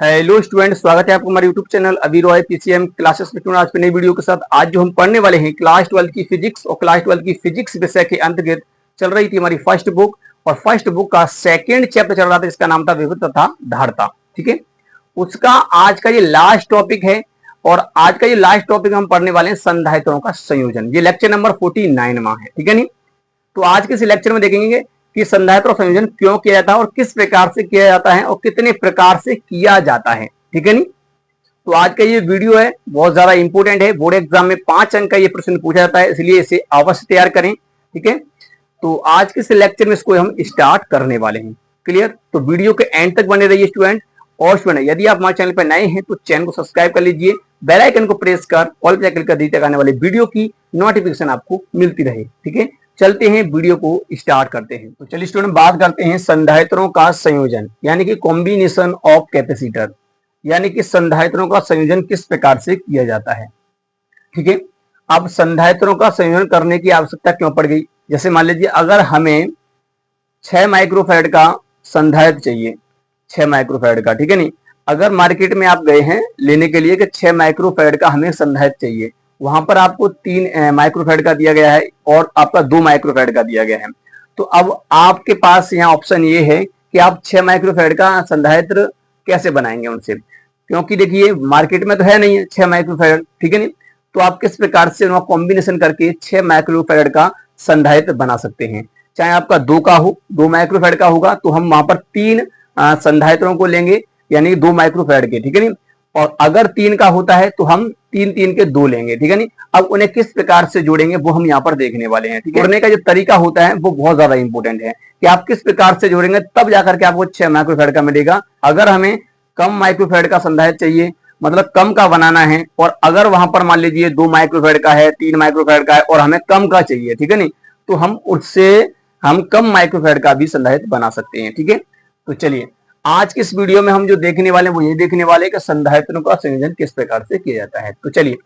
Hello student, स्वागत है आपको हमारे यूट्यूब चैनल अभी रॉय पीसीएम क्लासेस में। आज की नई वीडियो के साथ आज जो हम पढ़ने वाले हैं क्लास 12 की फिजिक्स और क्लास 12 की फिजिक्स विषय के अंतर्गत चल रही थी हमारी फर्स्ट बुक और फर्स्ट बुक का सेकंड चैप्टर चल रहा था जिसका नाम था विभव तथा धारता। ठीक है, उसका आज का ये लास्ट टॉपिक है और आज का ये लास्ट टॉपिक हम पढ़ने वाले हैं संधारित्रों का संयोजन। ये लेक्चर नंबर 49 में है। ठीक है नहीं, तो आज के इस लेक्चर में देखेंगे कि संधारित्र संयोजन क्यों किया जाता है और किस प्रकार से किया जाता है और कितने प्रकार से किया जाता है। ठीक है नहीं, तो आज का ये वीडियो है बहुत ज्यादा इंपॉर्टेंट है। बोर्ड एग्जाम में 5 अंक का ये प्रश्न पूछा जाता है, इसलिए इसे अवश्य तैयार करें। ठीक है, तो आज के इस लेक्चर में इसको हम स्टार्ट करने वाले हैं। क्लियर, तो वीडियो के एंड तक बने रहिए स्टूडेंट। और स्टूडेंट यदि आप हमारे चैनल पर नए हैं तो चैनल को सब्सक्राइब कर लीजिए, बेल आइकन को प्रेस कर ऑल पे क्लिक कर दीजिए, आने वाले वीडियो की नोटिफिकेशन आपको मिलती रहे। ठीक है, चलते हैं वीडियो को स्टार्ट करते हैं। तो चलिए स्टूडेंट बात करते हैं संधारित्रों का संयोजन यानी कि कॉम्बिनेशन ऑफ कैपेसिटर, यानी कि संधारित्रों का संयोजन किस प्रकार से किया जाता है। ठीक है, अब संधारित्रों का संयोजन करने की आवश्यकता क्यों पड़ गई। जैसे मान लीजिए अगर हमें 6 माइक्रोफैराड का संधारित्र चाहिए, 6 माइक्रोफैराड का। ठीक है नहीं, अगर मार्केट में आप गए हैं लेने के लिए कि 6 माइक्रोफैराड का हमें संधारित्र चाहिए, वहां पर आपको 3 माइक्रोफैराड का दिया गया है और आपका 2 माइक्रोफैराड का दिया गया है। तो अब आपके पास यहाँ ऑप्शन ये है कि आप 6 माइक्रोफैराड का संधारित्र कैसे बनाएंगे उनसे, क्योंकि देखिए मार्केट में तो है नहीं है 6 माइक्रोफैराड। ठीक है नहीं, तो आप किस प्रकार से उनका कॉम्बिनेशन करके 6 माइक्रोफैराड का संधारित्र बना सकते हैं। चाहे आपका 2 का हो, 2 माइक्रोफैराड का होगा तो हम वहां पर 3 संधारित्रों को लेंगे यानी 2 माइक्रोफैराड के। ठीक है नहीं, और अगर 3 का होता है तो हम 3 के 2 लेंगे। ठीक है नहीं, अब उन्हें किस प्रकार से जोड़ेंगे वो हम यहाँ पर देखने वाले हैं। ठीक है, जोड़ने का जो तरीका होता है वो बहुत ज्यादा इंपॉर्टेंट है कि आप किस प्रकार से जोड़ेंगे, तब जाकर के आपको 6 माइक्रोफैराड का मिलेगा। अगर हमें कम माइक्रोफैराड का संधारित्र चाहिए, मतलब कम का बनाना है, और अगर वहां पर मान लीजिए 2 माइक्रोफैराड का है, 3 माइक्रोफैराड का है और हमें कम का चाहिए, ठीक है नहीं, तो हम उससे हम कम माइक्रोफैराड का भी संधारित्र बना सकते हैं। ठीक है, तो चलिए आज के इस वीडियो में हम जो देखने वाले हैं वो ये देखने वाले हैं कि संधारित्रों का संयोजन किस प्रकार से किया जाता है। तो चलिए,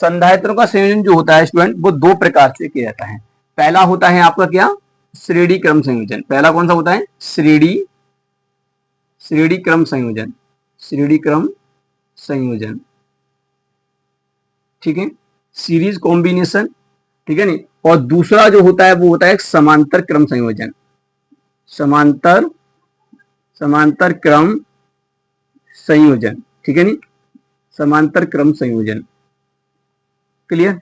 संधारित्रों का संयोजन जो होता है स्टूडेंट वो 2 प्रकार से किया जाता है। पहला होता है आपका क्या, श्रेणी क्रम संयोजन। पहला कौन सा होता है, श्रेणी क्रम संयोजन, श्रेणी क्रम संयोजन। ठीक है, सीरीज कॉम्बिनेशन। ठीक है नहीं, और दूसरा जो होता है वो होता है समांतर क्रम संयोजन, समांतर क्रम संयोजन। ठीक है नहीं, समांतर क्रम संयोजन। क्लियर,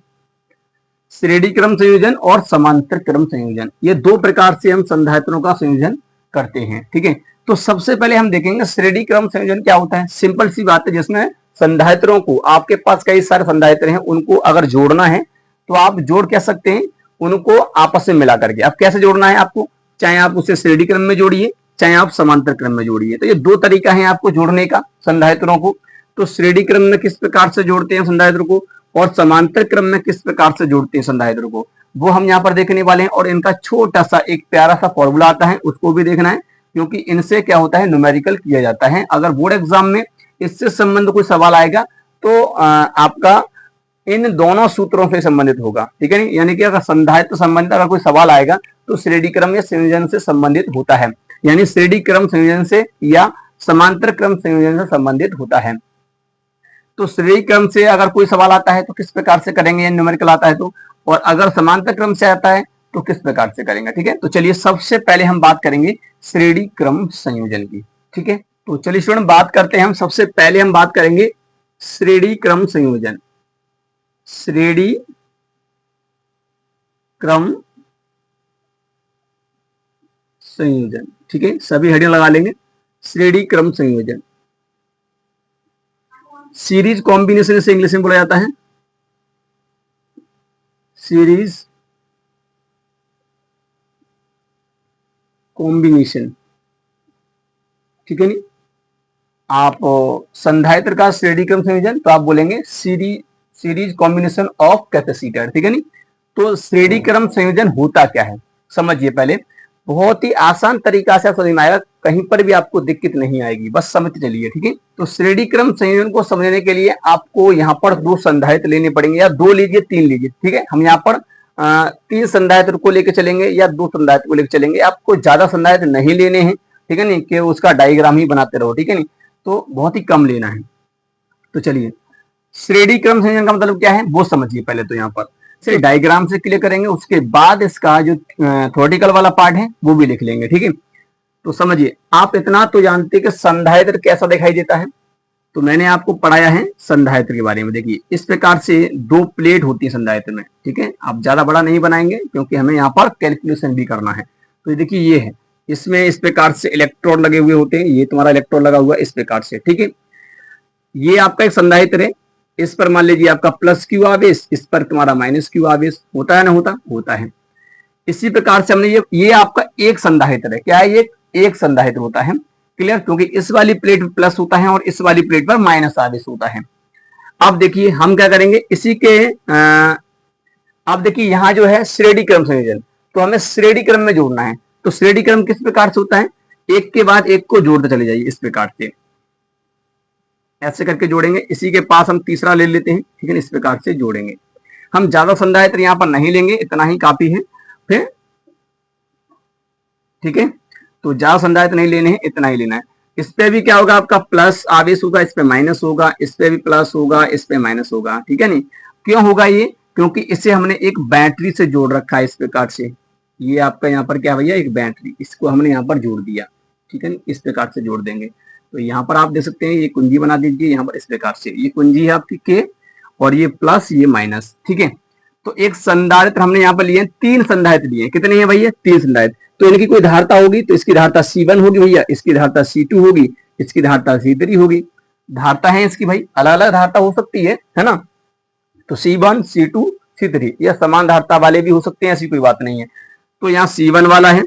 श्रेणी क्रम संयोजन और समांतर क्रम संयोजन, ये 2 प्रकार से हम संधारित्रों का संयोजन करते हैं। ठीक है, तो सबसे पहले हम देखेंगे श्रेणी क्रम संयोजन क्या होता है। सिंपल सी बात है, जिसमें संधारित्रों को, आपके पास कई सारे संधारित्र हैं, उनको अगर जोड़ना है तो आप जोड़ कह सकते हैं उनको आपस में मिला करके। अब कैसे जोड़ना है आपको, चाहे आप उसे श्रेणी क्रम में जोड़िए चाहे आप समांतर क्रम में जोड़िए, तो ये 2 तरीका है आपको जोड़ने का संधारित्रों को। तो श्रेणी क्रम में किस प्रकार से जोड़ते हैं संधारित्र को और समांतर क्रम में किस प्रकार से जोड़ते हैं संधारित्र को, वो हम यहाँ पर देखने वाले हैं। और इनका छोटा सा एक प्यारा सा फॉर्मूला आता है, उसको भी देखना है, क्योंकि इनसे क्या होता है, न्यूमेरिकल किया जाता है। अगर बोर्ड एग्जाम में इससे संबंध कोई सवाल आएगा तो आपका इन दोनों सूत्रों से संबंधित होगा। ठीक है, यानी कि अगर संधारित्र संबंधित अगर कोई सवाल आएगा तो श्रेणी क्रम या संयोजन से संबंधित होता है, यानी श्रेणी क्रम संयोजन से या समांतर क्रम संयोजन से संबंधित होता है। तो श्रेणी क्रम से अगर कोई सवाल आता है तो किस प्रकार से करेंगे, न्यूमेरिकल आता है तो, और अगर समांतर क्रम से आता है तो किस प्रकार से करेंगे। ठीक है, तो चलिए सबसे पहले हम बात करेंगे श्रेणी क्रम संयोजन की। ठीक है, तो चलिए स्टूडेंट बात करते हैं हम, सबसे पहले हम बात करेंगे श्रेणी क्रम संयोजन, श्रेणी क्रम संयोजन। ठीक है, सभी हेडिंग लगा लेंगे, श्रेणी क्रम संयोजन। सीरीज कॉम्बिनेशन से इंग्लिश में बोला जाता है, सीरीज कॉम्बिनेशन। ठीक है नहीं, आप संधारित्र का श्रेणी क्रम संयोजन तो आप बोलेंगे सीरीज कॉम्बिनेशन ऑफ कैपेसिटर। ठीक है नहीं, तो श्रेणी क्रम संयोजन होता क्या है समझिए पहले, बहुत ही आसान तरीका से समझ में आएगा, कहीं पर भी आपको दिक्कत नहीं आएगी, बस समझ चलिए। ठीक है, तो श्रेणी क्रम संयोजन को समझने के लिए आपको यहाँ पर 2 संधारित्र लेने पड़ेंगे, या 2 लीजिए 3 लीजिए। ठीक है, हम यहाँ पर 3 संधारित्र को लेकर चलेंगे या 2 संधारित्र को लेकर चलेंगे, आपको ज्यादा संधारित्र नहीं लेने हैं। ठीक है नहीं, कि उसका डायग्राम ही बनाते रहो। ठीक है नहीं, तो बहुत ही कम लेना है। तो चलिए, श्रेणी क्रम संयोजन का मतलब क्या है वो समझिए पहले। तो यहाँ पर सिर्फ डायग्राम से क्लियर करेंगे, उसके बाद इसका जो थ्योरेटिकल वाला पार्ट है वो भी लिख लेंगे, ठीक है। तो समझिए, आप इतना तो जानते हैं कि संधायत्र कैसा दिखाई देता है। तो मैंने आपको पढ़ाया है संधायत्र के बारे में। देखिए, इस प्रकार से दो प्लेट होती है संधायत्र में, ठीक है। आप ज्यादा बड़ा नहीं बनाएंगे क्योंकि हमें यहाँ पर कैलकुलेशन भी करना है। तो देखिए, ये है, इसमें इस प्रकार से इलेक्ट्रोड लगे हुए होते हैं। ये तुम्हारा इलेक्ट्रोड लगा हुआ है इस प्रकार से, ठीक है। ये आपका एक संधायत्र है। इस पर मान लीजिए आपका प्लस क्यू आवेश, इस पर तुम्हारा माइनस क्यू आवेश होता है ना, होता है। इसी प्रकार से हमने ये आपका एक संधायत्र है। क्या है ये? एक संधायत्र होता है, क्लियर। क्योंकि इस वाली प्लेट पर प्लस होता है और इस वाली प्लेट पर माइनस आवेश होता है। अब देखिए हम क्या करेंगे, इसी के अब देखिए यहाँ जो है श्रेणी क्रम संयोजन, तो हमें श्रेणी क्रम में जोड़ना है। तो श्रेणी क्रम किस प्रकार से होता है? एक के बाद एक को जोड़ते चले जाइए, इस प्रकार से ऐसे करके जोड़ेंगे। इसी के पास हम तीसरा ले लेते हैं, ठीक है। इस प्रकार से जोड़ेंगे। हम ज्यादा संधायत्र यहाँ पर नहीं लेंगे, इतना ही काफी है फिर, ठीक है। तो ज्यादा संधायत्र नहीं लेने हैं, इतना ही लेना है। इस पे भी क्या होगा, आपका प्लस आवेश होगा, इस पे माइनस होगा, इस पे भी प्लस होगा, इस पे माइनस होगा, ठीक है। नहीं, क्यों होगा ये? क्योंकि इसे हमने एक बैटरी से जोड़ रखा है इस प्रकार से। ये आपका यहाँ पर क्या भैया, एक बैटरी, इसको हमने यहाँ पर जोड़ दिया, ठीक है। इस प्रकार से जोड़ देंगे। तो यहाँ पर आप देख सकते हैं, ये कुंजी बना दीजिए यहाँ पर इस प्रकार से। ये कुंजी है आपकी के, और ये प्लस, ये माइनस, ठीक है। तो एक संधारित्र हमने यहाँ पर लिए, तीन संधारित्र लिए। कितने हैं भैया? तीन संधारित्र। तो इनकी कोई धारता होगी, तो इसकी धारता C1 होगी भैया, इसकी धारता C2 होगी, इसकी धारता C3 होगी। धारता है इसकी भाई, अलग अलग धारता हो सकती है ना। तो C1, C2, C3 या समान धारता वाले भी हो सकते हैं, ऐसी कोई बात नहीं है। तो यहाँ C1 वाला है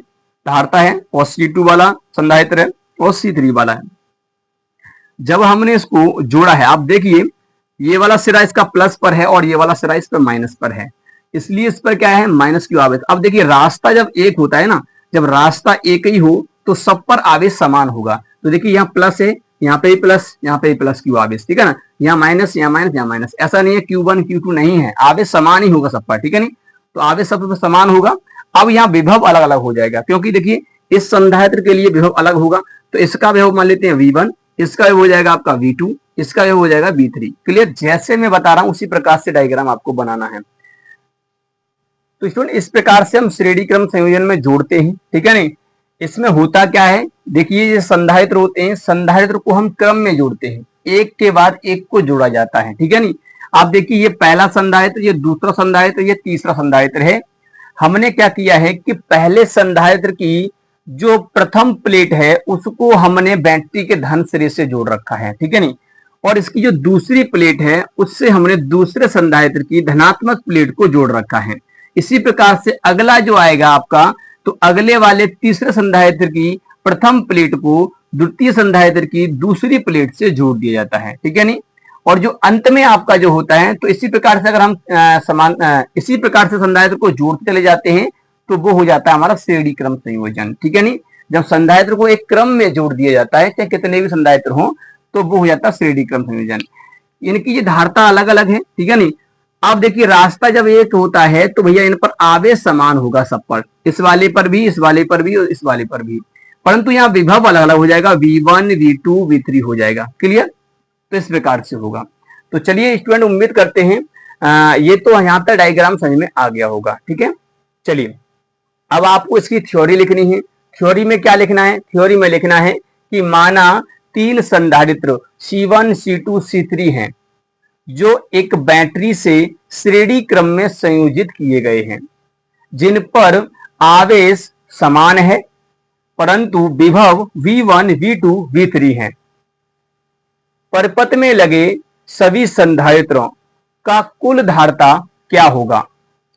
धारता है, और C2 वाला संधारित्र है, और C3 वाला है। जब हमने इसको जोड़ा है, आप देखिए ये वाला सिरा इसका प्लस पर है और ये वाला सिरा इस पर माइनस पर है, इसलिए इस पर क्या है, माइनस क्यू आवेश। अब देखिए, रास्ता जब एक होता है ना, जब रास्ता एक ही हो तो सब पर आवेश समान होगा। तो देखिए, यहाँ प्लस है, यहाँ पे भी प्लस, यहाँ पे भी प्लस क्यू आवेश, ठीक है ना। यहाँ माइनस, यहाँ माइनस, यहाँ माइनस, ऐसा नहीं है Q1 Q2 नहीं है, आवेश समान ही होगा सब पर, ठीक है। नहीं, तो आवेश सब पर समान होगा। अब यहाँ विभव अलग अलग हो जाएगा, क्योंकि देखिए इस संधायत्र के लिए विभव अलग होगा। तो इसका विभव मान लेते हैं V1, इसका हो जाएगा आपका V2, इसका हो जाएगा V3। क्लियर? जैसे मैं बता रहा हूं उसी प्रकार से डायग्राम आपको बनाना है। तो स्टूडेंट, इस प्रकार से हम श्रेणी क्रम संयोजन में जोड़ते हैं, ठीक है। नहीं, इसमें होता क्या है, देखिए ये संधायत्र होते हैं, संधायत्र को हम क्रम में जोड़ते हैं, एक के बाद एक को जोड़ा जाता है, ठीक है। नहीं, आप देखिए ये पहला संधायत्र, ये दूसरा संधायत्र, ये तीसरा संधायत्र है। हमने क्या किया है कि पहले संधायत्र की जो प्रथम प्लेट है उसको हमने बैटरी के धन सिरे से जोड़ रखा है, ठीक है। नहीं, और इसकी जो दूसरी प्लेट है उससे हमने दूसरे संधायत्र की धनात्मक प्लेट को जोड़ रखा है। इसी प्रकार से अगला जो आएगा आपका, तो अगले वाले तीसरे संधायत्र की प्रथम प्लेट को द्वितीय संधायत्र की दूसरी प्लेट से जोड़ दिया जाता है, ठीक है। नहीं, और जो अंत में आपका जो होता है, तो इसी प्रकार से अगर हम इसी प्रकार से संधायत्र को जोड़ते चले जाते हैं तो वो हो जाता है हमारा श्रेणी क्रम संयोजन, ठीक है। नहीं, जब संधायत्र को एक क्रम में जोड़ दिया जाता है, चाहे कितने भी संधायत्र हो, तो वो हो जाता है श्रेणी क्रम संयोजन। इनकी ये धारता अलग अलग है, ठीक है। नहीं, अब देखिए रास्ता जब एक होता है तो भैया इन पर आवेश समान होगा सब पर, इस वाले पर भी, इस वाले पर भी और इस वाले पर भी, परंतु यहाँ विभव अलग अलग हो जाएगा, V1, V2, V3 हो जाएगा। क्लियर? तो इस प्रकार से होगा। तो चलिए स्टूडेंट, उम्मीद करते हैं ये तो यहाँ तक डायग्राम समझ में आ गया होगा, ठीक है। चलिए, अब आपको इसकी थ्योरी लिखनी है। थ्योरी में क्या लिखना है? थ्योरी में लिखना है कि माना तीन संधारित्र C1, C2, C3 हैं जो एक बैटरी से श्रेणी क्रम में संयोजित किए गए हैं, जिन पर आवेश समान है परंतु विभव V1, V2, V3 है। परपथ में लगे सभी संधारित्रों का कुल धारता क्या होगा,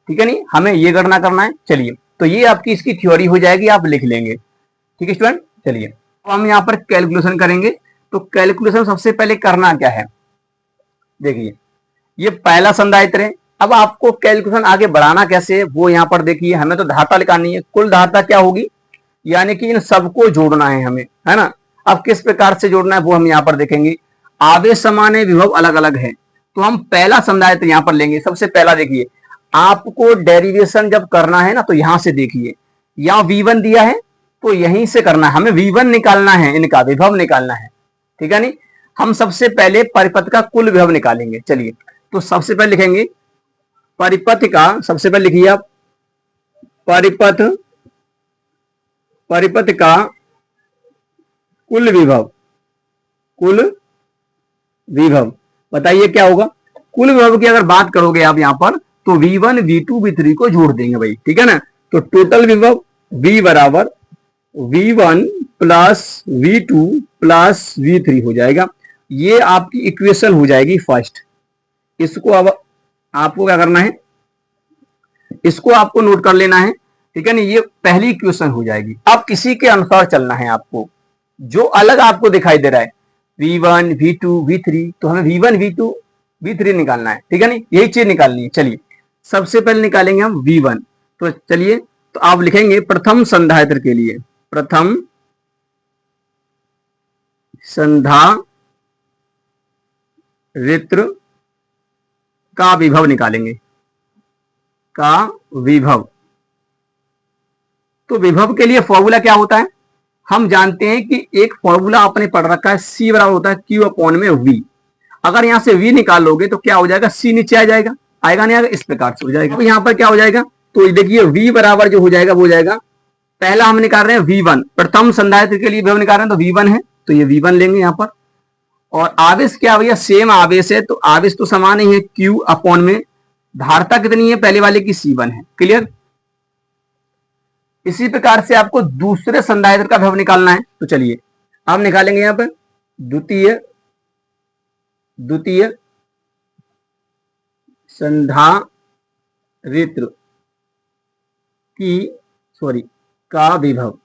ठीक है। नहीं, हमें ये गणना करना है। चलिए, तो ये आपकी इसकी थ्योरी हो जाएगी, आप लिख लेंगे, ठीक है स्टूडेंट। चलिए, अब हम यहाँ पर कैलकुलेशन करेंगे। तो कैलकुलेशन सबसे पहले करना क्या है, देखिए ये पहला संधारित्र है। अब आपको कैलकुलेशन आगे बढ़ाना कैसे, वो यहाँ पर देखिए, हमें तो धारता निकालनी है। कुल धारता क्या होगी, यानी कि इन सबको जोड़ना है हमें, है ना। अब किस प्रकार से जोड़ना है वो हम यहाँ पर देखेंगे। आवेश समान है, विभव अलग अलग है, तो हम पहला संधारित्र यहाँ पर लेंगे। सबसे पहला देखिए, आपको डेरिवेशन जब करना है ना, तो यहां से देखिए, यहाँ V1 दिया है तो यहीं से करना है, हमें V1 निकालना है, इनका विभव निकालना है। ठीक है नहीं। हम सबसे पहले परिपथ का कुल विभव निकालेंगे। चलिए, तो सबसे पहले लिखेंगे परिपथ का, सबसे पहले लिखिए आप परिपथ, परिपथ का कुल विभव, कुल विभव बताइए क्या होगा। कुल विभव की अगर बात करोगे आप यहां पर तो V1 V2 V3 को जोड़ देंगे भाई, ठीक है ना। तो टोटल विभव V बराबर V1 plus V2 plus V3 हो जाएगा। ये आपकी इक्वेशन हो जाएगी फर्स्ट। इसको अब आपको क्या करना है, इसको आपको नोट कर लेना है, ठीक है ना। ये पहली इक्वेशन हो जाएगी। अब इसी के अनुसार चलना है आपको, जो अलग आपको दिखाई दे रहा है V1 V2 V3, तो हमें V1 V2 V3 निकालना है, ठीक है नहीं, यही चीज निकालनी है। चलिए, सबसे पहले निकालेंगे हम V1। तो चलिए, तो आप लिखेंगे प्रथम संधारित्र के लिए, प्रथम संधारित्र का विभव निकालेंगे, का विभव। तो विभव के लिए फॉर्मूला क्या होता है, हम जानते हैं कि एक फॉर्मूला आपने पढ़ रखा है, C बराबर होता है Q अपॉन में V। अगर यहां से V निकालोगे तो क्या हो जाएगा, C नीचे आ जाएगा, आएगा नहीं आएगा, इस प्रकार से हो जाएगा। तो यहां पर क्या हो जाएगा, तो देखिए V बराबर जो हो जाएगा वो हो जाएगा, पहला हम निकाल रहे हैं V1, प्रथम संधारित्र के लिए विभव निकाल रहे हैं तो V1 है, तो ये V1 लेंगे यहां पर। और आवेश क्या भैया, सेम आवेश है, तो आवेश तो समान ही है, Q अपॉन में धारता कितनी है, पहले वाले की C1 है। क्लियर। इसी प्रकार से आपको दूसरे संधारित्र का विभव निकालना है। तो चलिए आप निकालेंगे यहां पर द्वितीय संधारित्र का विभव।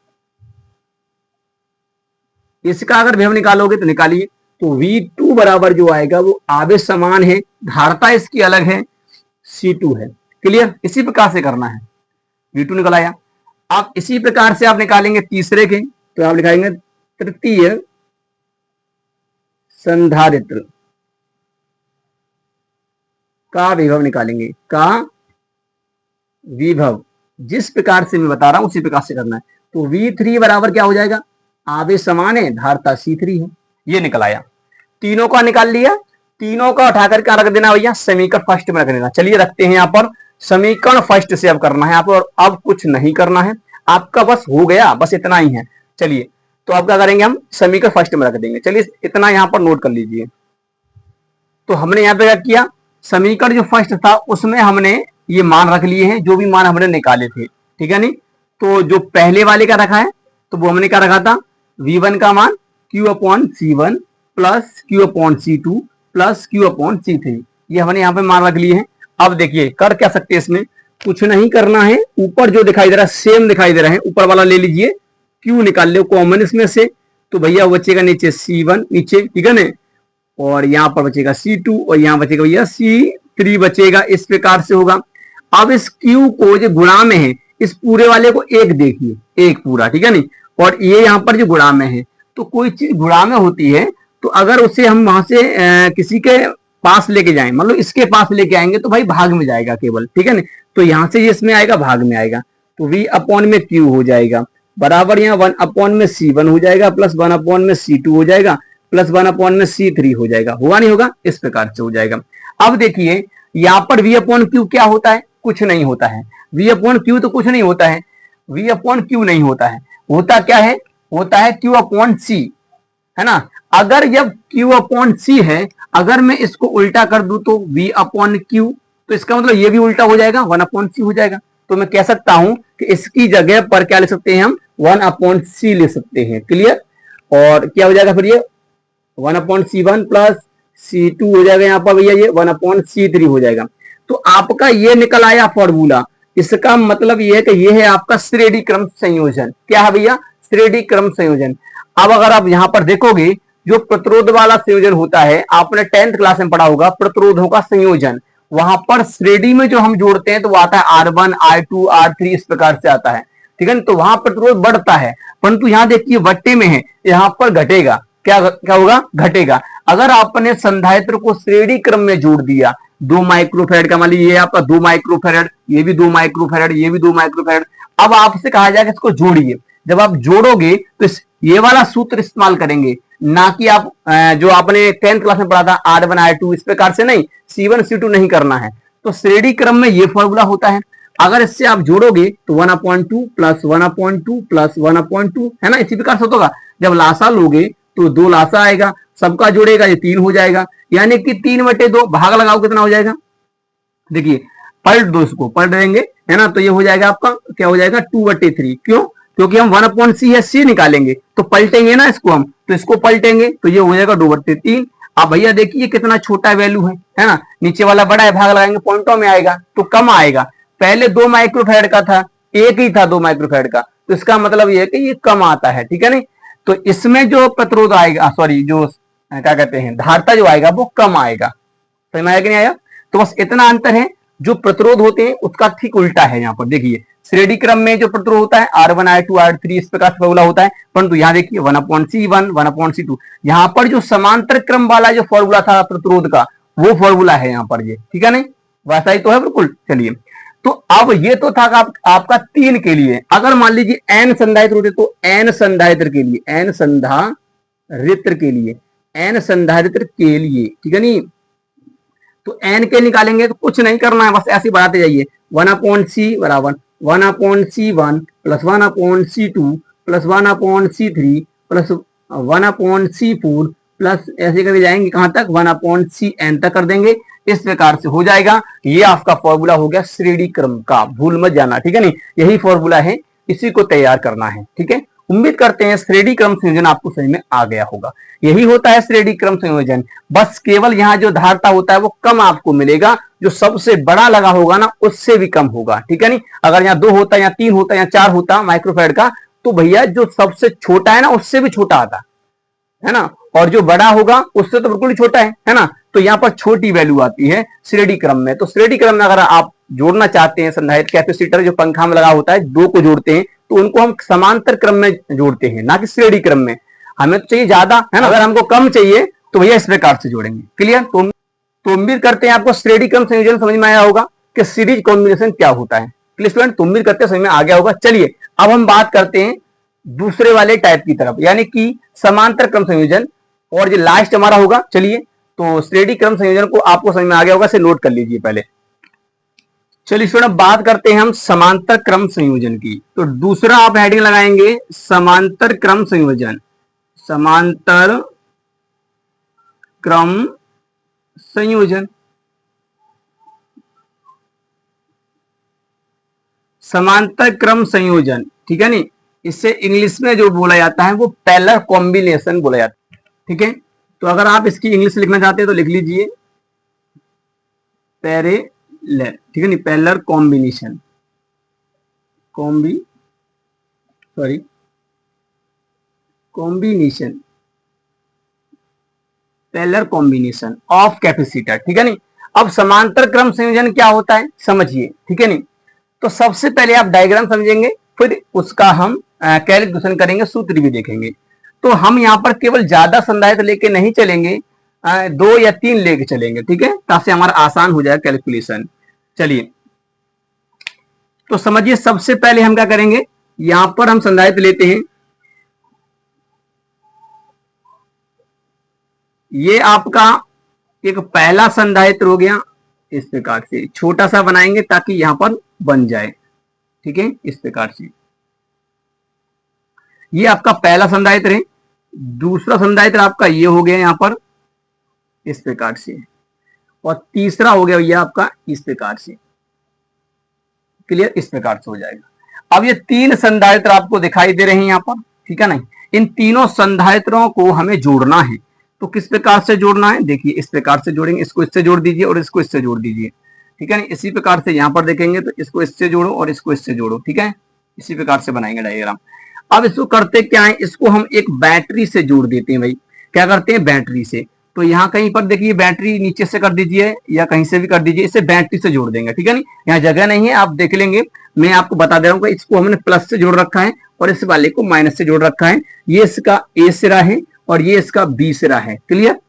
इसका अगर विभव निकालोगे तो निकालिए, तो V2 बराबर जो आएगा वो आवेश समान है, धारता इसकी अलग है, C2 है। क्लियर। इसी प्रकार से करना है। V2 निकल आया। आप इसी प्रकार से आप निकालेंगे तीसरे के, तो आप लिखाएंगे तृतीय संधारित्र का विभव निकालेंगे, का विभव जिस प्रकार से मैं बता रहा हूं उसी प्रकार से करना है। तो V3 बराबर क्या हो जाएगा, आवेश समान है, धारता C3 है। ये निकल आया। तीनों का निकाल लिया, तीनों का उठाकर क्या रख देना भैया, समीकरण फर्स्ट में रख देना। चलिए रखते हैं यहाँ पर समीकरण फर्स्ट से अब करना है आपको, और अब कुछ नहीं करना है आपका, बस हो गया, बस इतना ही है। चलिए, तो अब क्या करेंगे, हम समीकरण फर्स्ट में रख देंगे। चलिए इतना यहाँ पर नोट कर लीजिए। तो हमने यहाँ पे क्या किया, समीकरण जो फर्स्ट था उसमें हमने ये मान रख लिए हैं, जो भी मान हमने निकाले थे, ठीक है नहीं। तो जो पहले वाले का रखा है तो वो हमने क्या रखा था, V1 का मान Q upon C1 plus Q upon C2 plus Q upon C3, ये हमने यहाँ पे मान रख लिए हैं। अब देखिए कर क्या सकते हैं, इसमें कुछ नहीं करना है, ऊपर जो दिखाई दे रहा है सेम दिखाई दे रहा है, ऊपर वाला ले लीजिए, Q निकाल लो कॉमन इसमें से, तो भैया बचेगा नीचे C1 नीचे, ठीक है ना, और यहाँ पर बचेगा C2 और यहाँ बचेगा भैया C3 बचेगा। इस प्रकार से होगा। अब इस Q को जो गुणा में है, इस पूरे वाले को एक देखिए, एक पूरा, ठीक है नहीं, और ये यहाँ पर जो गुणा में है, तो कोई चीज गुणा में होती है तो अगर उसे हम वहां से किसी के पास लेके जाएं, मतलब इसके पास लेके आएंगे तो भाई भाग में जाएगा केवल, ठीक है ना। तो यहां से ये इसमें आएगा, भाग में आएगा, तो V अपॉन में Q हो जाएगा बराबर यहाँ 1 अपॉन में C1 हो जाएगा प्लस 1 अपॉन में C2 हो जाएगा प्लस 1 अपॉन में C3 हो जाएगा। होगा नहीं होगा, इस प्रकार से हो जाएगा। अब देखिए यहाँ पर V अपॉन Q क्या होता है, कुछ नहीं होता है। V अपॉन Q तो कुछ नहीं होता है, V अपॉन Q नहीं होता है, होता क्या है, होता है Q अपॉन C, है ना। अगर जब Q अपॉन C है, अगर मैं इसको उल्टा कर दूं तो V अपॉन Q, तो इसका मतलब ये भी उल्टा हो जाएगा, 1 अपॉन C हो जाएगा। तो मैं कह सकता हूं कि इसकी जगह पर क्या ले सकते हैं हम, 1 अपॉन C ले सकते हैं। क्लियर। और क्या हो जाएगा फिर ये 1 अपॉन C1 प्लस C2 हो जाएगा, यहाँ पर भैया ये 1 अपॉन C3 हो जाएगा। तो आपका ये निकल आया फॉर्मूला। इसका मतलब ये है कि ये है आपका श्रेणी क्रम संयोजन। क्या है भैया, श्रेणी क्रम संयोजन। अब अगर आप यहां पर देखोगे, जो प्रतिरोध वाला संयोजन होता है, आपने 10th क्लास में पढ़ा होगा प्रतिरोधों का संयोजन, वहां पर श्रेणी में जो हम जोड़ते हैं तो वो आता है R1 R2 R3, इस प्रकार से आता है, ठीक है। तो वहां प्रतिरोध बढ़ता है, परंतु यहाँ देखिए बट्टे में है, यहाँ पर घटेगा। क्या होगा, घटेगा। अगर आपने संधारित्र को श्रेणी क्रम में जोड़ दिया, 2 माइक्रोफैराड का, मान लीजिए ये आपका 2 माइक्रोफैराड, ये भी 2 माइक्रोफैराड, ये भी 2 माइक्रोफैराड। अब आपसे कहा जाएगा इसको जोड़िए। जब आप जोड़ोगे तो ये वाला सूत्र इस्तेमाल करेंगे, ना कि आप जो आपने 10th क्लास में पढ़ा था R1 R2 इस प्रकार से नहीं, C1 C2 नहीं करना है। तो श्रेणी क्रम में ये फॉर्मूला होता है। अगर इससे आप जोड़ोगे तो 1/2 प्लस 1/2 प्लस 1/2 है ना, इसी प्रकार से होगा। जब लासा लोगे तो 2 लासा आएगा, सबका जोड़ेगा ये 3 हो जाएगा, यानी कि 3/2 भाग लगाओ कितना हो जाएगा, देखिए पलट दो, इसको पलट देंगे है ना, तो ये हो जाएगा आपका क्या हो जाएगा 2/3। क्यों? क्योंकि हम 1/c है, c निकालेंगे तो पलटेंगे ना इसको हम, तो इसको पलटेंगे तो ये हो जाएगा 2/3। अब भैया देखिए कितना छोटा वैल्यू है ना, नीचे वाला बड़ा है, भाग लगाएंगे पॉइंटों में आएगा तो कम आएगा। पहले 2 माइक्रोफैराड का था, एक ही था 2 माइक्रोफैराड का, तो इसका मतलब ये है कि ये कम आता है, ठीक है नहीं। तो इसमें जो प्रतिरोध आएगा, सॉरी जो क्या कहते हैं धारता जो आएगा वो कम आएगा। समझ में आया कि नहीं आया? तो बस इतना अंतर है, जो प्रतिरोध होते हैं उसका ठीक उल्टा है। यहाँ पर देखिए श्रेणी क्रम में जो प्रतिरोध होता है R1 R2 R3 इस प्रकार फॉर्मूला होता है, परंतु यहाँ देखिए 1/C1 1/C2, यहाँ पर जो समांतर क्रम वाला जो फॉर्मूला था प्रतिरोध का वो फॉर्मूला है यहाँ पर ये, ठीक है नहीं, वैसा ही तो है बिल्कुल। चलिए तो अब ये तो था आपका 3 के लिए। अगर मान लीजिए n संधारित्र होते तो n संधारित्र के लिए, n संधारित्र के लिए, n संधारित्र के लिए, ठीक है नहीं, तो n के निकालेंगे तो कुछ नहीं करना है, बस ऐसे बढ़ाते जाइए। 1/c बराबर 1/c1 plus 1/c2 plus 1/c3 plus 1/c4 plus ऐसे करके जाएंगे कहां तक 1/cn तक कर देंगे। इस प्रकार से हो जाएगा। ये आपका फॉर्मूला हो गया श्रेणी क्रम का, भूल मत जाना, ठीक है नहीं, यही फॉर्मूला है, इसी को तैयार करना है, ठीक है। उम्मीद करते हैं श्रेणी क्रम संयोजन आपको समझ में आ गया होगा। यही होता है श्रेणी क्रम संयोजन, बस केवल यहाँ जो धारता होता है वो कम आपको मिलेगा, जो सबसे बड़ा लगा होगा ना उससे भी कम होगा, ठीक है नहीं। अगर यहाँ 2 होता, यहाँ 3 होता, यहाँ 4 होता माइक्रोफैराड का, तो भैया जो सबसे छोटा है ना उससे भी छोटा आता है ना, और जो बड़ा होगा उससे तो बिल्कुल ही छोटा है ना। तो यहाँ पर छोटी वैल्यू आती है श्रेणी क्रम में। तो श्रेणी क्रम में अगर आप जोड़ना चाहते हैं संधारित्र कैपेसिटर जो पंखा में लगा होता है, 2 को जोड़ते हैं तो उनको हम समांतर क्रम में जोड़ते हैं, ना कि श्रेणी क्रम में। हमें तो चाहिए ज्यादा है ना, अगर हमको कम चाहिए तो भैया इस प्रकार से जोड़ेंगे। क्लियर? तो उम्मीद करते हैं आपको श्रेणी क्रम संयोजन समझ में आया होगा कि सीरीज कॉम्बिनेशन क्या होता है। Clear student? तो उम्मीद करते हैं समझ में आ गया होगा। चलिए अब हम बात करते हैं दूसरे वाले टाइप की तरफ, यानी कि समांतर क्रम संयोजन, और जो लास्ट हमारा होगा। चलिए तो श्रेणी क्रम संयोजन को आपको समझ में आ गया होगा, इसे नोट कर लीजिए पहले। चलिए स्टूडेंट बात करते हैं हम समांतर क्रम संयोजन की। तो दूसरा आप हेडिंग लगाएंगे समांतर क्रम संयोजन, समांतर क्रम संयोजन, समांतर क्रम संयोजन, ठीक है नहीं। इससे इंग्लिश में जो बोला जाता है वो पैरेलल कॉम्बिनेशन बोला जाता है, ठीक है। तो अगर आप इसकी इंग्लिश लिखना चाहते हैं तो लिख लीजिए पैरेलल, ठीक है नहीं, parallel combination, combination, parallel combination of capacitor, ठीक है नहीं। अब समांतर क्रम संयोजन क्या होता है समझिए, ठीक है नहीं। तो सबसे पहले आप डायग्राम समझेंगे, फिर उसका हम कैलकुलेशन करेंगे, सूत्र भी देखेंगे। तो हम यहाँ पर केवल ज्यादा संधारित्र लेके नहीं चलेंगे, 2 या 3 लेके चलेंगे, ठीक है, ताकि हमारा आसान हो जाए कैलकुलेशन। चलिए तो समझिए, सबसे पहले हम क्या करेंगे, यहां पर हम संधारित्र लेते हैं। ये आपका एक पहला संधारित्र हो गया, इस प्रकार से छोटा सा बनाएंगे ताकि यहां पर बन जाए, ठीक है, इस प्रकार से। ये आपका पहला संधारित्र है। दूसरा संधारित्र आपका ये हो गया यहां पर इस प्रकार से, और तीसरा हो गया भैया आपका इस प्रकार से। क्लियर? इस प्रकार से हो जाएगा। अब ये 3 संधारित्र आपको दिखाई दे रहे हैं यहां पर, ठीक है नहीं। इन तीनों संधारित्रों को हमें जोड़ना है। तो किस प्रकार से जोड़ना है, देखिए इस प्रकार से जोड़ेंगे, इसको इससे जोड़ दीजिए और इसको इससे जोड़ दीजिए, ठीक है। इसी प्रकार से यहां पर देखेंगे तो इसको इससे जोड़ो और इसको इससे जोड़ो, ठीक है, इसी प्रकार से बनाएंगे डायग्राम। अब इसको करते क्या है, इसको हम एक बैटरी से जोड़ देते हैं भाई। क्या करते हैं, बैटरी से। तो यहाँ कहीं पर देखिए बैटरी नीचे से कर दीजिए या कहीं से भी कर दीजिए, इसे बैटरी से जोड़ देंगे, ठीक है नहीं। यहाँ जगह नहीं है, आप देख लेंगे, मैं आपको बता दे रहा हूँ कि इसको हमने प्लस से जोड़ रखा है और इस वाले को माइनस से जोड़ रखा है। ये इसका ए सिरा है और ये इसका बी सिरा है। क्लियर?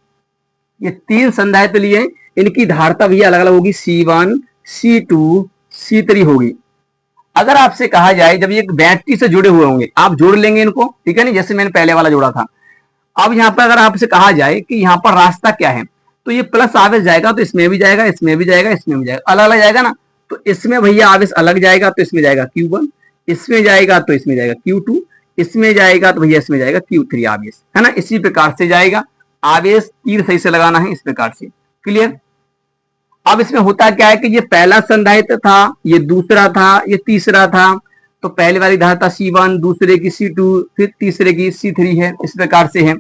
ये 3 संधारित्र लिए, इनकी धारता भैया अलग अलग होगी, C1 C2 C3 होगी। अगर आपसे कहा जाए जब ये बैटरी से जुड़े हुए होंगे, आप जोड़ लेंगे इनको, ठीक है नहीं, जैसे मैंने पहले वाला जोड़ा था। अब यहाँ पर अगर आपसे कहा जाए कि यहाँ पर रास्ता क्या है, तो ये प्लस आवेश जाएगा तो इसमें भी जाएगा, इसमें भी जाएगा, इसमें भी जाएगा, अलग अलग जाएगा ना। तो इसमें भैया आवेश अलग जाएगा तो इसमें जाएगा Q1, इसमें जाएगा तो इसमें जाएगा Q2, इसमें जाएगा तो भैया इसमें जाएगा Q3 आवेश, है ना। इसी प्रकार से जाएगा आवेश, तीर सही से लगाना है इस प्रकार से। क्लियर। अब इसमें होता क्या है कि ये पहला संधारित्र था, ये दूसरा था, ये तीसरा था। तो पहले वाली धारा C1, दूसरे की C2, फिर तीसरे की C3 है, इस प्रकार से है।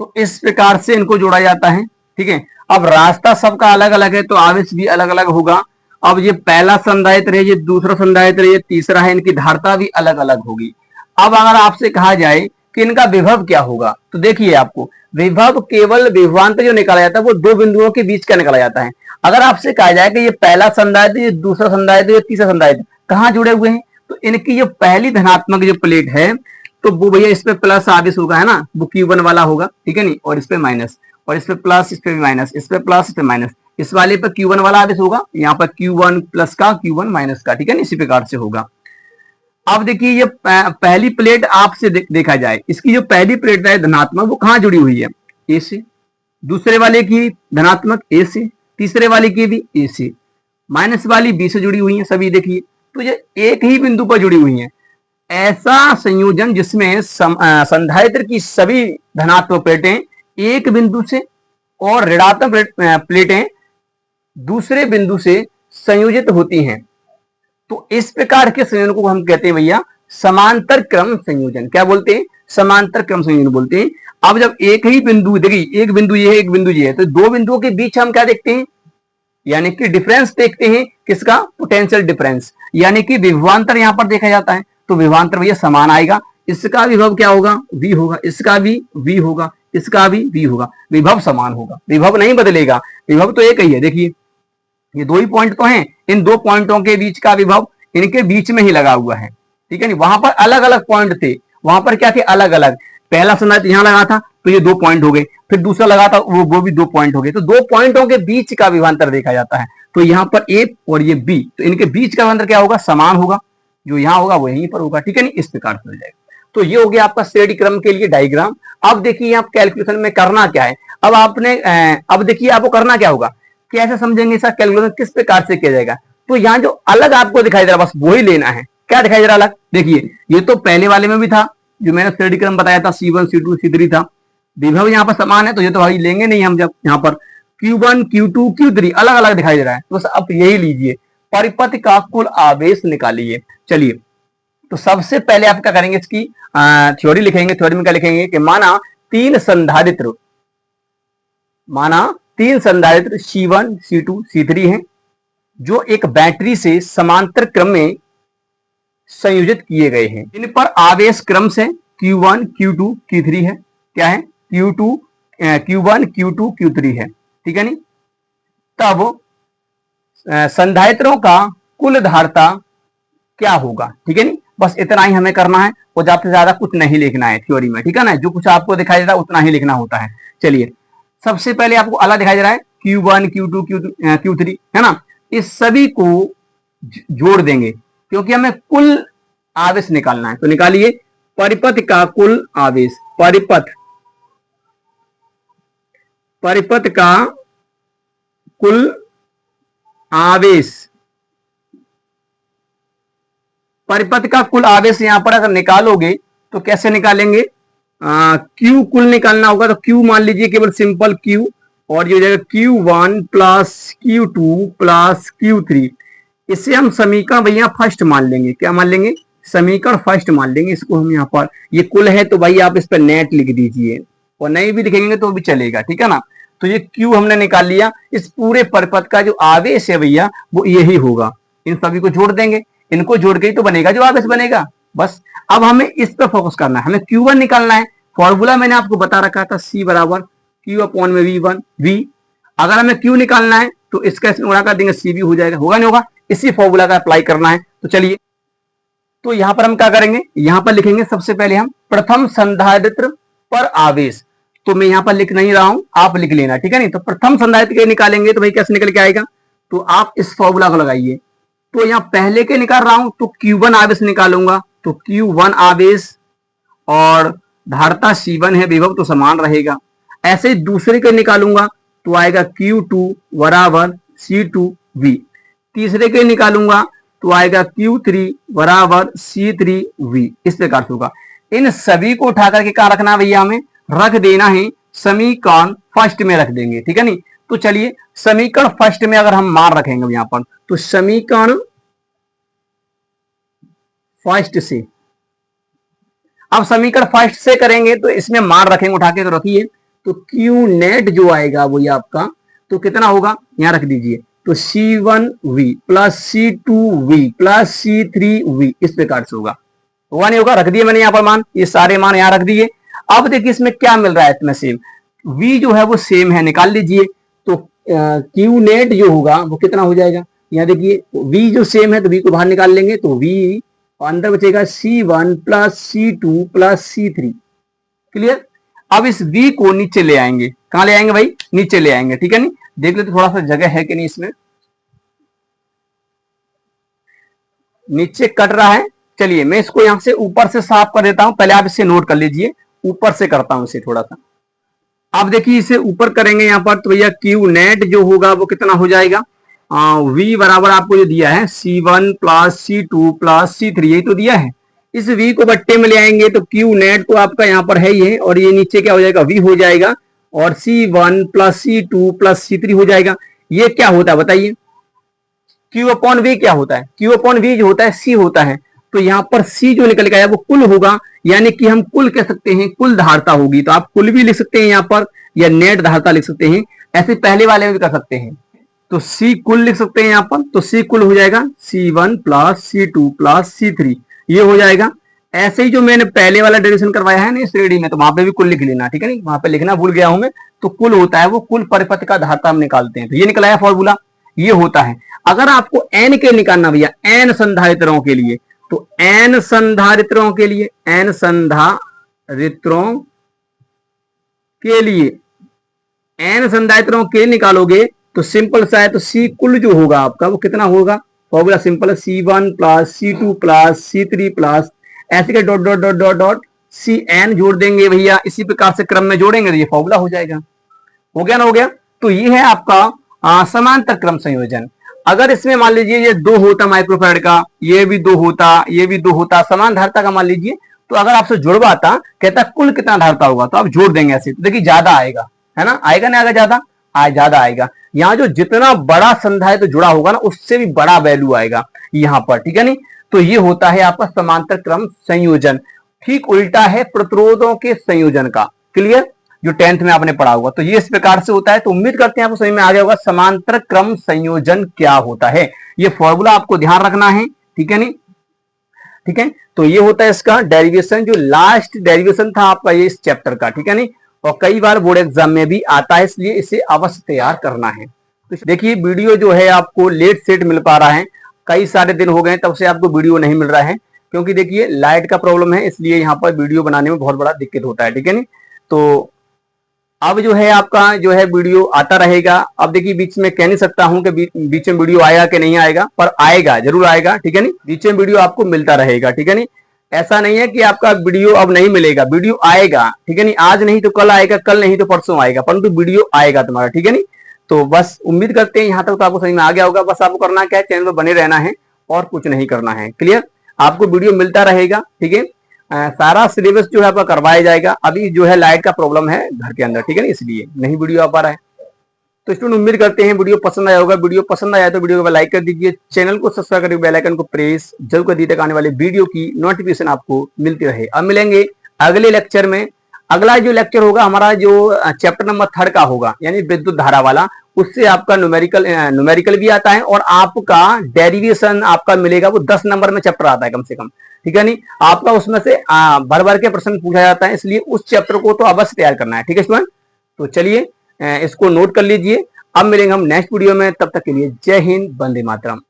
तो इस प्रकार से इनको जोड़ा जाता है। ठीक है। अब रास्ता सबका अलग अलग है तो आवेश भी अलग अलग होगा। अब ये पहला संधारित्र है, ये दूसरा संधारित्र है, ये तीसरा है, इनकी धारता भी अलग अलग होगी। अब अगर आपसे कहा जाए कि इनका विभव क्या होगा, तो देखिए आपको विभव केवल विभवांतर जो निकाला जाता है वो दो बिंदुओं के बीच का निकाला जाता है। अगर आपसे कहा जाए कि ये पहला संधारित्र, ये दूसरा संधारित्र, ये तीसरा संधारित्र कहाँ जुड़े हुए हैं, तो इनकी जो पहली धनात्मक जो प्लेट है तो वो भैया इस पे प्लस आवेश होगा, है ना, वो Q1 वाला होगा। ठीक है नहीं, और इस पे माइनस, और इस पे प्लस, इस पे भी माइनस, इस पे प्लस, इस पे माइनस, इस वाले पे Q1 वाला आवेश होगा, यहाँ पर Q1 प्लस का, Q1 माइनस का। ठीक है ना, इसी प्रकार से होगा। अब देखिए ये पहली प्लेट आपसे देखा जाए, इसकी जो पहली प्लेट है धनात्मक वो कहाँ जुड़ी हुई है, ए से, दूसरे वाले की धनात्मक ए से, तीसरे वाले की भी ए से, माइनस वाली बी से जुड़ी हुई है सभी। देखिए तो ये एक ही बिंदु पर जुड़ी हुई है। ऐसा संयोजन जिसमें संधारित्र की सभी धनात्मक प्लेटें एक बिंदु से और ऋणात्मक प्लेटें दूसरे बिंदु से संयोजित होती हैं, तो इस प्रकार के संयोजन को हम कहते हैं भैया समांतर क्रम संयोजन। क्या बोलते हैं, समांतर क्रम संयोजन बोलते हैं। अब जब एक ही बिंदु, देखिए एक बिंदु ये है, एक बिंदु ये है, तो दो बिंदुओं के बीच हम क्या देखते हैं, यानी कि डिफरेंस देखते हैं, किसका, पोटेंशियल डिफरेंस, यानी कि विभवांतर यहां पर देखा जाता है। तो विभवांतर भैया समान आएगा, इसका विभव क्या होगा, V होगा, इसका भी V होगा, इसका भी V होगा, विभव समान होगा, विभव नहीं बदलेगा, विभव तो एक ही है। देखिए ये दो ही पॉइंट तो हैं, इन दो पॉइंटों के बीच का विभव इनके बीच में ही लगा हुआ है। ठीक है नहीं, वहां पर अलग अलग पॉइंट थे, वहां पर क्या थे, अलग अलग। पहला संधारित्र यहां लगा था तो ये दो पॉइंट हो गए, फिर दूसरा लगा था वो भी दो पॉइंट हो गए, तो दो पॉइंटों के बीच का विभवांतर देखा जाता है। तो यहाँ पर ए और ये बी, तो इनके बीच का विभवांतर क्या होगा, समान होगा, जो यहाँ होगा वो यहीं पर होगा। ठीक है नहीं, इस प्रकार से हो जाएगा। तो ये हो गया आपका श्रेणी क्रम के लिए डायग्राम। अब देखिए आप कैलकुलेशन में करना क्या है, अब आपने अब देखिए आपको करना क्या होगा, कैसे समझेंगे इसका कैलकुलेशन किस प्रकार से किया जाएगा। तो यहाँ जो अलग आपको दिखाई दे रहा है बस वही लेना है। क्या दिखाई दे रहा है अलग, देखिए ये तो पहले वाले में भी था, जो मैंने श्रेणी क्रम बताया था, C1 C2 C3 था। विभव यहाँ पर समान है तो ये तो भाई लेंगे नहीं हम, जब यहाँ पर Q1 Q2 Q3 अलग अलग दिखाई दे रहा है तो बस आप यही लीजिए, परिपथ का कुल आवेश निकालिए। चलिए तो सबसे पहले आप क्या करेंगे, इसकी थ्योरी लिखेंगे। थ्योरी में क्या लिखेंगे कि माना तीन संधारित्र C1 C2 C3 हैं जो एक बैटरी से समांतर क्रम में संयोजित किए गए हैं। इन पर आवेश क्रम से Q1 Q2 Q3 है। क्या है, Q1 Q2 Q3 है। ठीक है नहीं, तब संधारित्रों का कुल धारता क्या होगा। ठीक है नहीं, बस इतना ही हमें करना है और ज्यादा से ज्यादा कुछ नहीं लिखना है थ्योरी में। ठीक है ना, जो कुछ आपको दिखाई दे रहा है उतना ही लिखना होता है। चलिए सबसे पहले आपको अलग दिखाई दे रहा है Q1 Q2 Q3 है ना, इस सभी को जोड़ देंगे क्योंकि हमें कुल आवेश निकालना है। तो निकालिए परिपथ का कुल आवेश, परिपथ का कुल आवेश, परिपथ का कुल आवेश यहां पर अगर निकालोगे तो कैसे निकालेंगे, Q कुल निकालना होगा तो Q मान लीजिए केवल सिंपल Q, और ये हो जाएगा Q1 plus Q2 plus Q3। इसे हम समीकरण भैया फर्स्ट मान लेंगे। क्या मान लेंगे, समीकरण फर्स्ट मान लेंगे इसको हम। यहाँ पर ये कुल है तो भाई आप इस पर नेट लिख दीजिए, और नहीं भी लिखेंगे तो भी चलेगा। ठीक है ना, तो ये Q हमने निकाल लिया। इस पूरे परिपथ का जो आवेश है भैया वो यही होगा। इन सभी को जोड़ देंगे, इनको जोड़ के ही तो बनेगा जो आवेश बनेगा। बस अब हमें इस पर फोकस करना है, हमें Q1 निकालना है। फॉर्मूला मैंने आपको बता रखा था, C बराबर Q/V1 V। अगर हमें Q निकालना है तो इसका इसमें गुणा कर देंगे, C भी हो जाएगा, होगा नहीं होगा, इसी फॉर्मूला का अप्लाई करना है। तो चलिए, तो यहां पर हम क्या करेंगे, यहां पर लिखेंगे सबसे पहले हम प्रथम संधारित्र पर आवेश। तो मैं यहां पर लिख नहीं रहा हूं, आप लिख लेना। ठीक है नहीं, तो प्रथम संधारित्र के निकालेंगे तो भाई कैसे निकल के आएगा, तो आप इस फॉर्मूला को लगाइए। तो यहां पहले के निकाल रहा हूं तो Q1 आवेश निकालूंगा, तो Q1 आवेश और धारता C1 है, विभव तो समान रहेगा। ऐसे ही दूसरे के निकालूंगा तो आएगा Q2 बराबर C2V। तीसरे के निकालूंगा तो आएगा Q3 बराबर C3V। इस प्रकार से होगा। इन सभी को उठा करके कहां रखना है भैया, हमें रख देना है समीकरण फर्स्ट में रख देंगे, ठीक है नहीं। तो चलिए समीकरण फर्स्ट में अगर हम मान रखेंगे यहां पर, तो समीकरण फर्स्ट से, अब समीकरण फर्स्ट से करेंगे तो इसमें मान रखेंगे उठा के, तो रखिए। तो क्यू नेट जो आएगा वो ये आपका, तो कितना होगा यहां रख दीजिए, तो C1V plus C2V plus C3V इस प्रकार से होगा। होगा नहीं होगा, रख दिए मैंने यहां पर मान, ये सारे मान यहां रख दिए। अब देखिए इसमें क्या मिल रहा है, इसमें सेम V जो है वो सेम है, निकाल लीजिए। तो क्यू नेट जो होगा वो कितना हो जाएगा, यहाँ देखिए V जो सेम है तो V को बाहर निकाल लेंगे, तो V अंदर बचेगा C1 plus C2 plus C3। Clear. अब इस V को नीचे ले आएंगे, कहां ले आएंगे भाई, नीचे ले आएंगे, ठीक है नहीं। देख लेते थोड़ा सा जगह है कि नहीं, इसमें नीचे कट रहा है। चलिए मैं इसको यहां से ऊपर से साफ कर देता हूं, पहले आप इसे नोट कर लीजिए, ऊपर से करता हूं इसे थोड़ा सा। आप देखिए इसे ऊपर करेंगे यहां पर, तो भैया क्यू नेट जो होगा वो कितना हो जाएगा, V बराबर आपको जो दिया है C1 plus C2 plus C3, यही तो दिया है। इस V को बट्टे में ले आएंगे तो क्यू नेट तो आपका यहाँ पर है ही है, और ये नीचे क्या हो जाएगा, V हो जाएगा, और C1 plus C2 plus C3 हो जाएगा। ये क्या होता है बताइए, Q अपॉन V क्या होता है, Q अपॉन V जो होता है C होता है। तो यहाँ पर C जो निकल के आया वो कुल होगा, यानी कि हम कुल कह सकते हैं, कुल धारता होगी। तो आप कुल भी लिख सकते हैं यहाँ पर, या नेट धारता लिख सकते हैं, ऐसे पहले वाले में भी कर सकते हैं। तो C कुल लिख सकते हैं यहाँ पर, तो C कुल हो जाएगा C1 plus C2 plus C3, ये हो जाएगा। ऐसे ही जो मैंने पहले वाला डेरिवेशन करवाया है ना इस रेडी में, तो वहां पे भी कुल लिख लेना, ठीक है नहीं, वहां पे लिखना भूल गया हूं मैं। तो कुल होता है वो कुल परिपथ का धारता हम निकालते हैं, तो ये निकला है फॉर्मूला, ये होता है। अगर आपको n के निकालना भैया, n संधारित्रों के लिए, तो n संधारित्रों के लिए, n संधारित्रों के लिए, n संधारित्रों के निकालोगे तो सिंपल सा है। तो C कुल जो होगा आपका वो कितना होगा, फॉर्मूला सिंपल है, C1 plus C2 plus C3 plus ऐसे के dot dot dot dot dot Cn जोड़ देंगे भैया, इसी प्रकार से क्रम में जोड़ेंगे तो ये फॉर्मूला हो जाएगा। हो गया ना, हो गया। तो ये है आपका समांतर क्रम संयोजन। अगर इसमें मान लीजिए ये 2 होता माइक्रोफैराड का, ये भी 2 होता, ये भी 2 होता, समान धारता का मान लीजिए, तो अगर आपसे जुड़वाता, कहता कुल कितना धारता होगा, तो आप जोड़ देंगे ऐसे, तो देखिए ज्यादा आएगा, है ना, आएगा ना, आएगा ज्यादा, ज्यादा आएगा। यहाँ जो जितना बड़ा संधारित्र तो जुड़ा होगा ना, उससे भी बड़ा वैल्यू आएगा यहाँ पर, ठीक है नहीं। तो ये होता है आपका समांतर क्रम संयोजन। ठीक उल्टा है प्रतिरोधों के संयोजन का। क्लियर, जो 10th में आपने पढ़ा होगा। तो ये इस प्रकार से होता है। तो उम्मीद करते हैं आपको समझ में आ गया होगा समांतर क्रम संयोजन क्या होता है। ये फॉर्मूला आपको ध्यान रखना है, ठीक है नहीं, ठीक है। तो ये होता है इसका डेरिवेशन, जो लास्ट डेरिवेशन था आपका ये इस चैप्टर का, ठीक है नहीं, और कई बार बोर्ड एग्जाम में भी आता है, इसलिए इसे अवश्य तैयार करना है। तो देखिए वीडियो जो है आपको लेट सेट मिल पा रहा है, कई सारे दिन हो गए तब से आपको वीडियो नहीं मिल रहा है, क्योंकि देखिए लाइट का प्रॉब्लम है, इसलिए यहाँ पर वीडियो बनाने में बहुत बड़ा दिक्कत होता है, ठीक है नहीं। तो अब जो है आपका जो है वीडियो आता रहेगा। अब देखिए बीच में कह नहीं सकता हूं कि बीच में वीडियो आएगा कि नहीं आएगा, पर आएगा, जरूर आएगा, ठीक है नहीं। बीच में वीडियो आपको मिलता रहेगा, ठीक है नहीं। ऐसा नहीं है कि आपका वीडियो अब नहीं मिलेगा, वीडियो आएगा, ठीक है नहीं। आज नहीं तो कल आएगा, कल नहीं तो परसों आएगा, परंतु वीडियो आएगा तुम्हारा, ठीक है नहीं। तो बस उम्मीद करते हैं यहाँ तक तो आपको समझ में आ गया होगा। बस आपको करना क्या है, चैनल पर बने रहना है और कुछ नहीं करना है। क्लियर, आपको वीडियो मिलता रहेगा, ठीक है। सारा सिलेबस जो है आपका करवाया जाएगा। अभी जो है लाइट का प्रॉब्लम है घर के अंदर, ठीक है ना, इसलिए नहीं वीडियो आ पा रहा है। तो स्टूडेंट उम्मीद करते हैं वीडियो पसंद आया होगा। वीडियो पसंद आया तो वीडियो को लाइक कर दीजिए, चैनल को सब्सक्राइब करके बेल आइकन को प्रेस जरूर कर दीजिए, आने वाले वीडियो की नोटिफिकेशन आपको मिलती रहे। अब मिलेंगे अगले लेक्चर में। अगला जो लेक्चर होगा हमारा जो चैप्टर नंबर 3 का होगा, यानी विद्युत धारा वाला, उससे आपका न्यूमेरिकल भी आता है और आपका डेरिवेशन आपका मिलेगा, वो 10 नंबर में चैप्टर आता है कम से कम, ठीक है नहीं। आपका उसमें से भर भर के प्रश्न पूछा जाता है, इसलिए उस चैप्टर को तो अवश्य तैयार करना है, ठीक है स्टूडेंट। तो चलिए इसको नोट कर लीजिए। अब मिलेंगे हम नेक्स्ट वीडियो में, तब तक के लिए जय हिंद, वंदे मातरम।